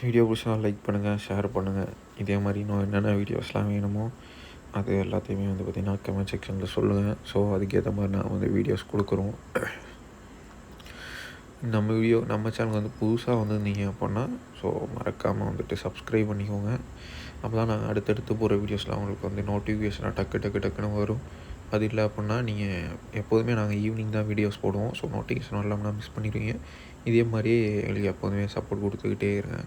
Video பிடிச்சா like பண்ணுங்கள், share பண்ணுங்கள். இதே மாதிரி இன்னும் என்னென்ன வீடியோஸ்லாம் வேணுமோ அது எல்லாத்தையுமே வந்து பார்த்திங்கன்னா கமெண்ட் செக்ஷனில் சொல்லுங்கள். ஸோ அதுக்கேற்ற மாதிரி நான் வந்து வீடியோஸ் கொடுக்குறோம். நம்ம சேனல் வந்து புதுசாக வந்திருந்தீங்க அப்படின்னா ஸோ மறக்காமல் வந்துட்டு சப்ஸ்கிரைப் பண்ணிக்கோங்க. அப்போ தான் நாங்கள் அடுத்தடுத்து போகிற வீடியோஸ்லாம் உங்களுக்கு வந்து நோட்டிஃபிகேஷனாக டக்குன்னு வரும். அது இல்லை அப்படின்னா நீங்கள் எப்போதுமே நாங்கள் ஈவினிங் தான் வீடியோஸ் போடுவோம். ஸோ நோட்டிஃபிகேஷன் இல்லாமல் மிஸ் பண்ணிடுவீங்க. இதே மாதிரியே எங்களுக்கு எப்போதுமே சப்போர்ட் கொடுத்துக்கிட்டே இருங்க.